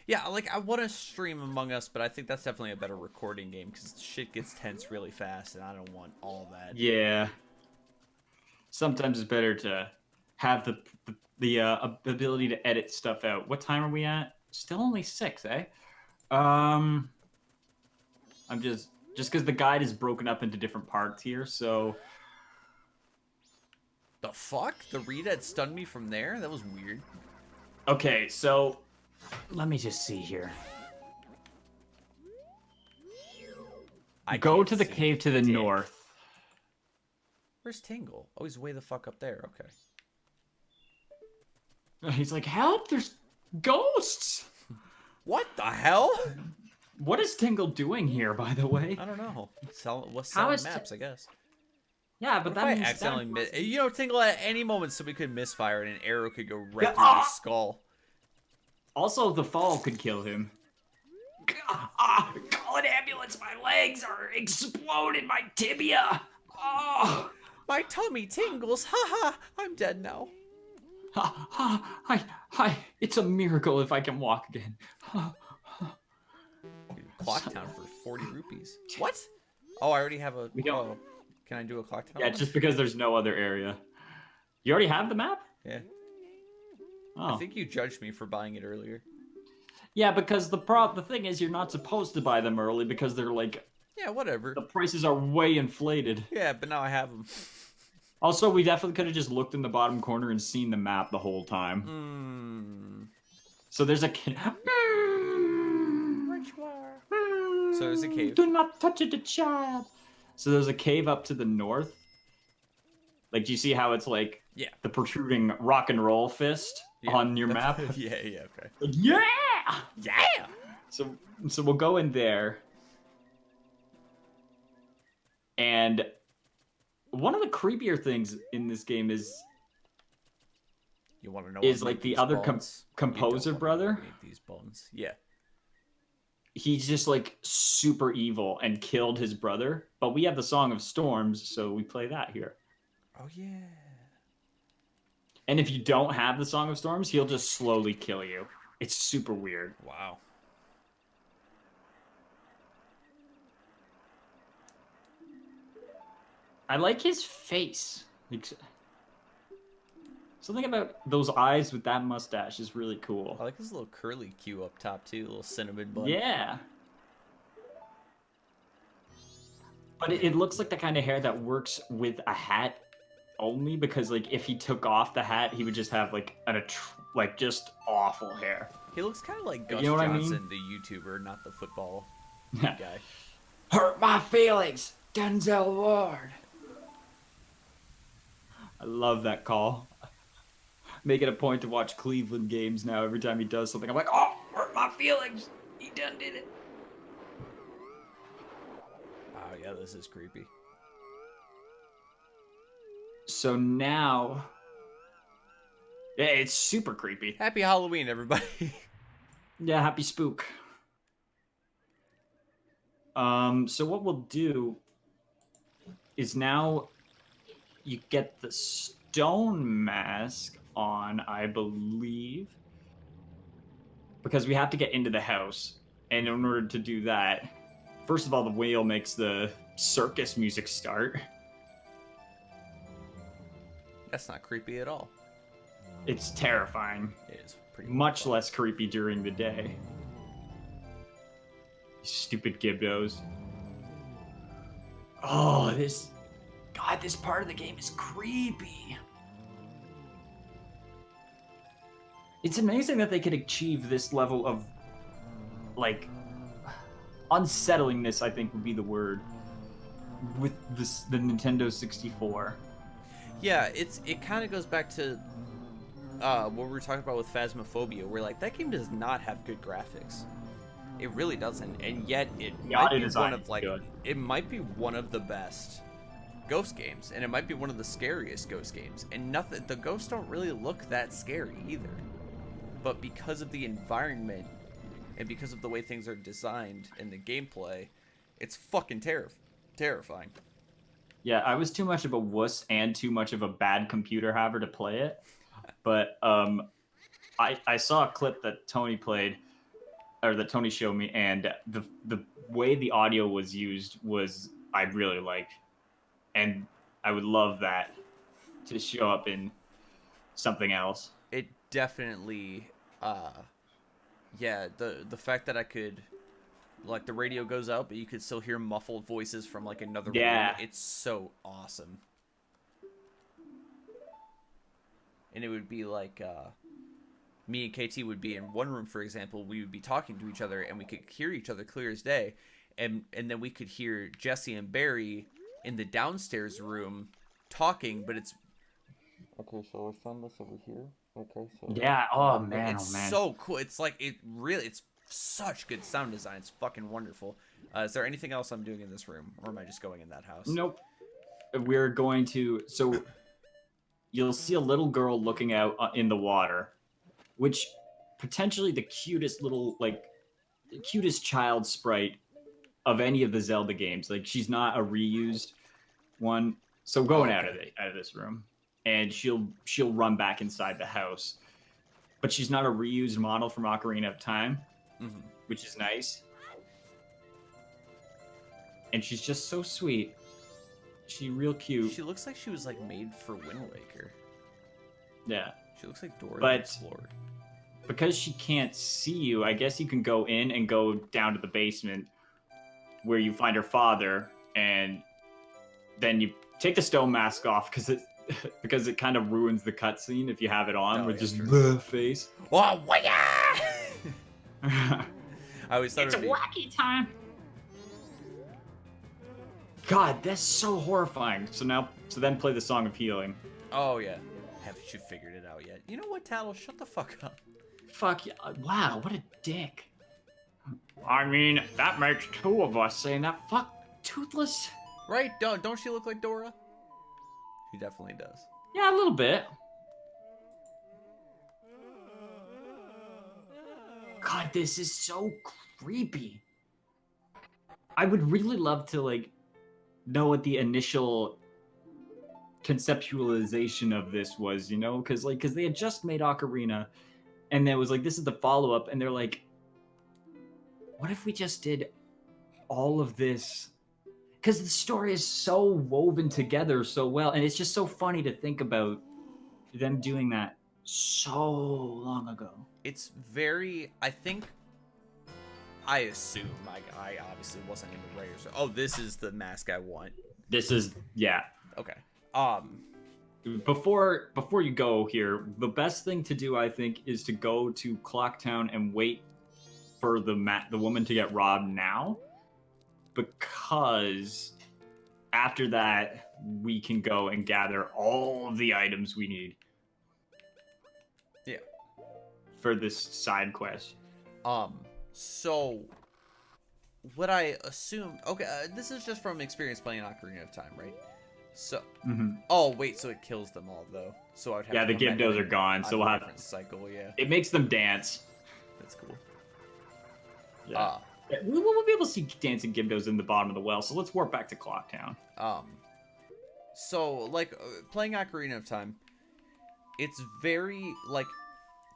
Yeah, like, I want to stream Among Us, but I think that's definitely a better recording game because shit gets tense really fast, and I don't want all that. Yeah. Sometimes it's better to have the ability to edit stuff out. What time are we at? Still only 6, eh? I'm just because the guide is broken up into different parts here, so The fuck? The read had stunned me from there? That was weird. okay, so let me just see here. I Go can't to the see cave to the dick. north. Where's Tingle? Oh, he's way the fuck up there. Okay. He's like, help! There's ghosts. What the hell? What is Tingle doing here, by the way? I don't know. What's How selling is maps, I guess. Yeah, but What if that I means accidentally you know, Tingle, at any moment somebody could misfire and an arrow could go right Yeah, through your skull. Also, the fall could kill him. Call an ambulance! My legs are exploding. My tibia. Oh. My tummy tingles. Haha, I'm dead now. Hi. It's a miracle if I can walk again. Clock town for 40 rupees. What? Oh, I already have a. We don't. Oh, can I do a clock town? Yeah, just because there's no other area. You already have the map? Yeah. Oh. I think you judged me for buying it earlier. Yeah, because the thing is, you're not supposed to buy them early because they're like. Yeah, whatever. The prices are way inflated. Yeah, but now I have them. Also, we definitely could have just looked in the bottom corner and seen the map the whole time. So there's a cave. So there's a cave. Do not touch it, child. So there's a cave up to the north. Like, do you see how it's like the protruding rock and roll fist on your map? Yeah, okay. Like, yeah! Yeah! So we'll go in there. And one of the creepier things in this game is you want to know is like the other composer brother. Make these bones. Yeah. He's just like super evil and killed his brother. But we have the Song of Storms, so we play that here. Oh yeah. And if you don't have the Song of Storms, he'll just slowly kill you. It's super weird. Wow. I like his face. Something about those eyes with that mustache is really cool. I like his little curly Q up top too, little cinnamon bun. Yeah. But it looks like the kind of hair that works with a hat only, because like if he took off the hat, he would just have like just awful hair. He looks kind of like Gus You know what Johnson, I mean? the YouTuber, not the football guy. Hurt my feelings, Denzel Ward. I love that call. Make it a point to watch Cleveland games now. Every time he does something, I'm like, oh, hurt my feelings. He done did it. Oh yeah, this is creepy. So now, yeah, it's super creepy. Happy Halloween, everybody. Yeah, happy spook. So what we'll do is now you get the stone mask on, I believe, because we have to get into the house. And in order to do that, first of all, the whale makes the circus music start. That's not creepy at all. It's terrifying. It is pretty much less creepy during the day. Stupid Gibdos. Oh, this part of the game is creepy. It's amazing that they could achieve this level of, like, unsettlingness, I think would be the word, with the Nintendo 64. Yeah, it kind of goes back to what we were talking about with Phasmophobia, where like that game does not have good graphics. It really doesn't, and yet it might be one of it might be one of the best Ghost games, and it might be one of the scariest Ghost games. And the ghosts don't really look that scary either, but because of the environment and because of the way things are designed in the gameplay, it's fucking terrifying. Yeah, I was too much of a wuss and too much of a bad computer haver to play it. but I saw a clip that Tony played, or that Tony showed me, and the way the audio was used was I really liked, and I would love that to show up in something else. It definitely, yeah, the fact that I could, like, the radio goes out, but you could still hear muffled voices from like another room. Yeah. It's so awesome. And it would be like, me and KT would be in one room, for example. We would be talking to each other, and we could hear each other clear as day. And then we could hear Jesse and Barry in the downstairs room talking, but it's okay. So I found this over here. Okay, so Yeah. Oh man. it's Oh man. so cool. It's like it's such good sound design. It's fucking wonderful. Is there anything else I'm doing in this room, or am I just going in that house? Nope. We're going to. So you'll see a little girl looking out in the water, which potentially the cutest little, like, the cutest child sprite of any of the Zelda games. Like, she's not a reused one. So going out of this room, and she'll run back inside the house, but she's not a reused model from Ocarina of Time, which is nice. And she's just so sweet. She real cute. She looks like she was like made for Wind Waker. Yeah. She looks like Dora But the Explorer. Because she can't see you, I guess you can go in and go down to the basement where you find her father, and then you take the stone mask off because it kind of ruins the cutscene if you have it on with just the face. Oh, I always thought it's a wacky time. God, that's so horrifying. So then play the Song of Healing. Oh yeah. Haven't you figured it out yet? You know what, Tattle? Shut the fuck up. Fuck yeah. Wow, what a dick. I mean, that makes two of us saying that. Fuck Toothless. Right? Don't she look like Dora? She definitely does. Yeah, a little bit. God, this is so creepy. I would really love to, like, know what the initial conceptualization of this was, you know? Because they had just made Ocarina, and there was like, this is the follow-up, and they're like, what if we just did all of this? Because the story is so woven together so well, and it's just so funny to think about them doing that so long ago. It's very, I assume, I obviously wasn't in the Raiders. Oh, this is the mask I want. This is, yeah. Okay. Before you go here, the best thing to do, I think, is to go to Clocktown and wait for the woman to get robbed now, because after that we can go and gather all of the items we need. Yeah. For this side quest. So what I assumed, this is just from experience playing Ocarina of Time, right? So, oh wait, so it kills them all though. So I would have the Gibdos are gone, so we'll have different cycle. Yeah, it makes them dance. That's cool. Yeah, we'll be able to see dancing Gibdos in the bottom of the well. So let's warp back to Clocktown. So like playing Ocarina of Time, it's very like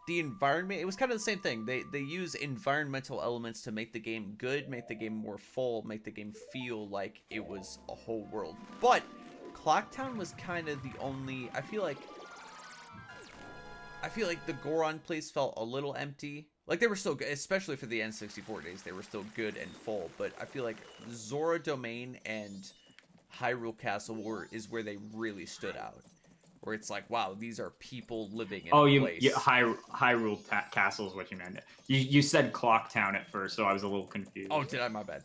the environment. It was kind of the same thing. They use environmental elements to make the game good, make the game more full, make the game feel like it was a whole world. But Clocktown was kind of the only. I feel like the Goron place felt a little empty. Like they were still good, especially for the N64 days. They were still good and full. But I feel like Zora Domain and Hyrule Castle is where they really stood out. Where it's like, wow, these are people living in a place. Hyrule Castle is what you meant. You said Clocktown at first, so I was a little confused. Oh, did I? My bad.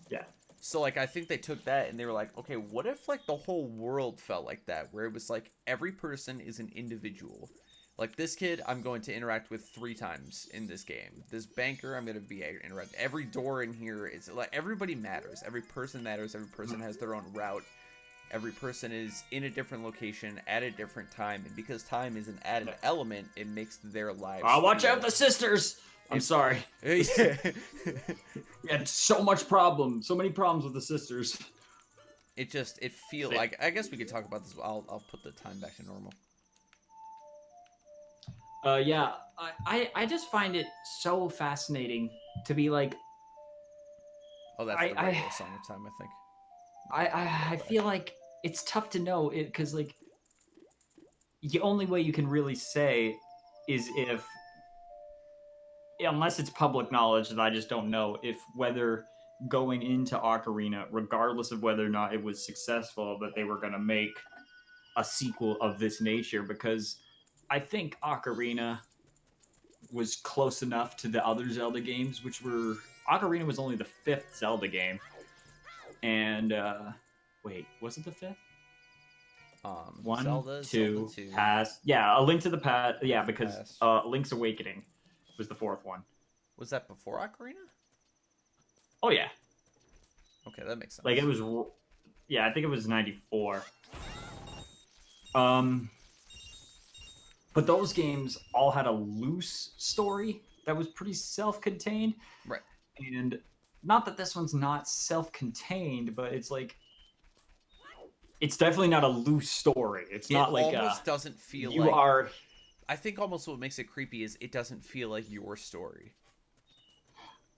Yeah. So, like, I think they took that and they were like, okay, what if, like, the whole world felt like that? Where it was like, every person is an individual. Like, this kid, I'm going to interact with 3 times in this game. This banker, I'm going to be interact. Every door in here is, like, everybody matters. Every person matters. Every person has their own route. Every person is in a different location at a different time. And because time is an added element, it makes their lives... watch out the sisters! I'm sorry. We had so many problems with the sisters. It feels like, I guess we could talk about this. I'll put the time back to normal. Yeah, I just find it so fascinating to be like, Oh, that's the radio song of time, I think. I feel like it's tough to know it because like the only way you can really say is if, unless it's public knowledge that I just don't know, if whether going into Ocarina, regardless of whether or not it was successful, that they were going to make a sequel of this nature, because I think Ocarina was close enough to the other Zelda games, which were, Ocarina was only the fifth Zelda game, and wait, was it the fifth? One, Zelda two, 2, past. Yeah, A Link to the Past. Yeah, because Past. Link's Awakening was the fourth one. Was that before Ocarina? Oh yeah, Okay, that makes sense. like it was. Yeah, I think it was 94. Um, but those games all had a loose story that was pretty self-contained. Right. And not that this one's not self-contained, but it's like it's definitely not a loose story. It's not like almost doesn't feel you like are. I think almost what makes it creepy is it doesn't feel like your story.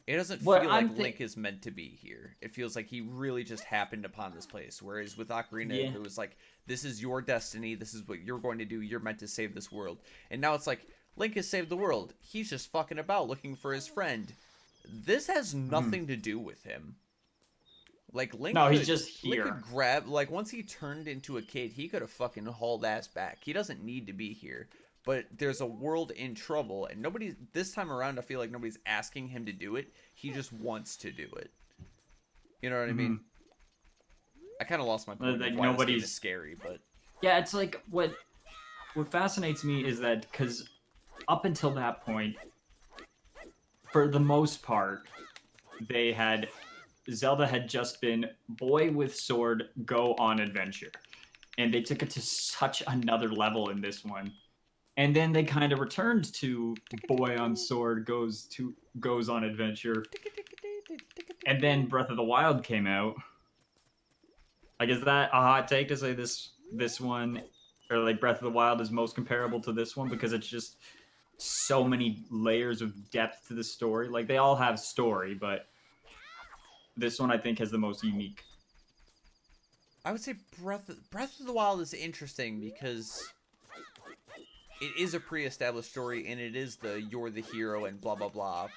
It doesn't feel like Link is meant to be here. It feels like he really just happened upon this place. Whereas with Ocarina, it was like, this is your destiny. This is what you're going to do. You're meant to save this world. And now it's like, Link has saved the world. He's just fucking about looking for his friend. This has nothing to do with him. Like, Link he's just here. Link could grab, like, once he turned into a kid, he could have fucking hauled ass back. He doesn't need to be here. But there's a world in trouble, and nobody, this time around, I feel like nobody's asking him to do it. He just wants to do it. You know what I mean? I kind of lost my point. Like, why nobody's this game is scary, but yeah, it's like what fascinates me is that because up until that point, for the most part, Zelda had just been boy with sword, go on adventure, and they took it to such another level in this one. And then they kind of returned to boy on sword goes on adventure. And then Breath of the Wild came out. Like, is that a hot take to say this one, or like Breath of the Wild is most comparable to this one because it's just so many layers of depth to the story. Like, they all have story, but this one I think has the most unique. I would say Breath of the Wild is interesting because it is a pre-established story, and it is you're the hero and blah blah blah.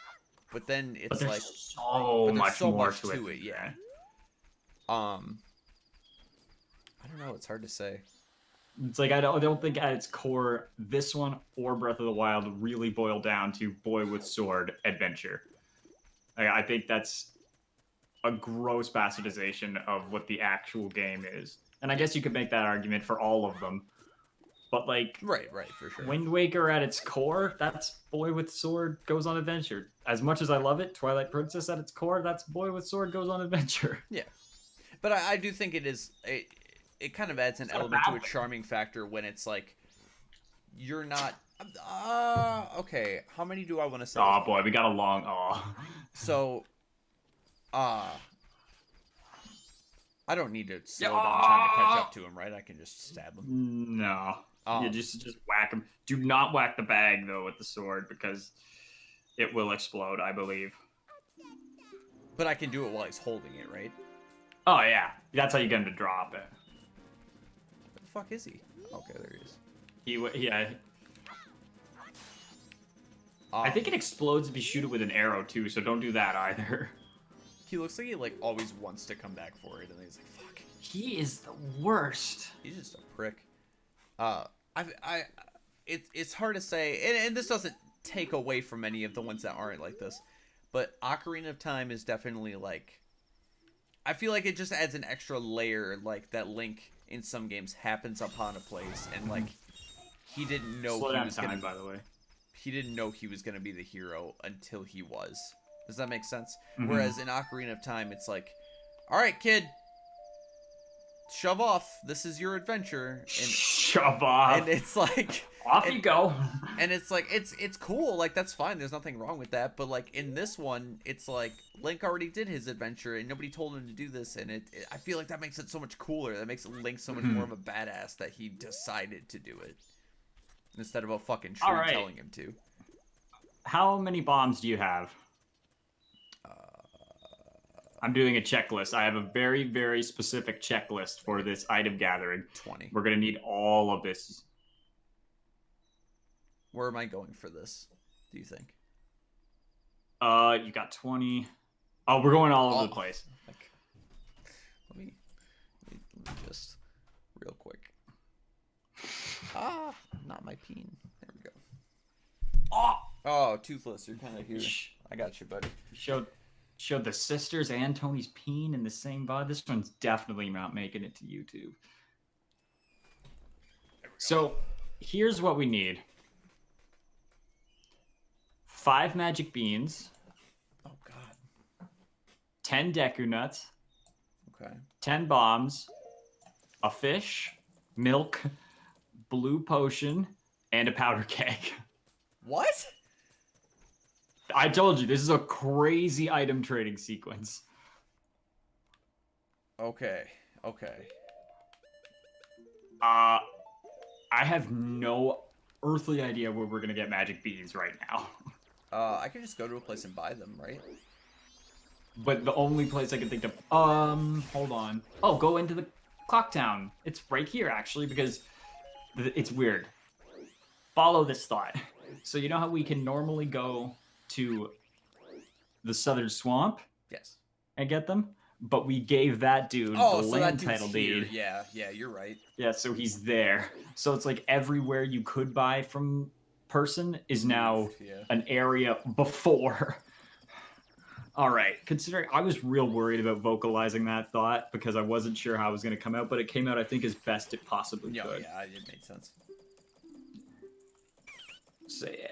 But then it's but like so much more to it. Yeah. I don't know. It's hard to say. It's like I don't think at its core this one or Breath of the Wild really boil down to boy with sword adventure. Like, I think that's a gross bastardization of what the actual game is, and I guess you could make that argument for all of them. But like, right, for sure. Wind Waker at its core, that's boy with sword goes on adventure. As much as I love it, Twilight Princess at its core, that's boy with sword goes on adventure. Yeah, but I do think it is. It kind of adds an element to a charming factor when it's like, you're not. Okay, how many do I want to say? Oh boy, we got a long. So, I don't need to slow down time to catch up to him, right? I can just stab him. No. You just whack him. Do not whack the bag though with the sword because it will explode, I believe. But I can do it while he's holding it, right? Oh yeah, that's how you get him to drop it. Where the fuck is he? Okay, there he is. Yeah. I think it explodes if you shoot it with an arrow too, so don't do that either. He looks like he like always wants to come back for it, and he's like, "Fuck." He is the worst. He's just a prick. It's hard to say, and this doesn't take away from any of the ones that aren't like this, but Ocarina of Time is definitely like, I feel like it just adds an extra layer, like that Link in some games happens upon a place, and like he didn't know he was gonna. By the way, he didn't know he was gonna be the hero until he was. Does that make sense? Whereas in Ocarina of Time, it's like, all right, kid, shove off. This is your adventure. And shove off. And it's like, off you go. And it's like, it's cool. Like, that's fine. There's nothing wrong with that. But like in this one, it's like Link already did his adventure, and nobody told him to do this. And I feel like that makes it so much cooler. That makes Link so much more of a badass that he decided to do it. instead of a fucking tree Alright. telling him to. How many bombs do you have? I'm doing a checklist. I have a very, very specific checklist for this item gathering. 20. We're going to need all of this. Where am I going for this, do you think? You got 20. Oh, we're going all over the place. Like, let me just real quick. Not my peen. There we go. Oh, Toothless, you're kind of here. I got you, buddy. Showed the sisters and Tony's peen in the same VOD. This one's definitely not making it to YouTube. So, here's what we need. 5 magic beans. Oh, God. 10 Deku nuts. Okay. 10 bombs. A fish. Milk. Blue potion. And a powder keg. What? I told you, this is a crazy item trading sequence. Okay. I have no earthly idea where we're going to get magic beans right now. I could just go to a place and buy them, right? But the only place I can think of... hold on. Oh, go into the Clock Town. It's right here, actually, because it's weird. Follow this thought. So you know how we can normally go to the Southern Swamp? Yes. And get them? But we gave that dude the land title deed. Yeah, you're right. Yeah, so he's there. So it's like everywhere you could buy from person is now an area before. All right, considering I was real worried about vocalizing that thought because I wasn't sure how it was going to come out, but it came out, I think, as best it possibly could. Yeah, it made sense. So yeah,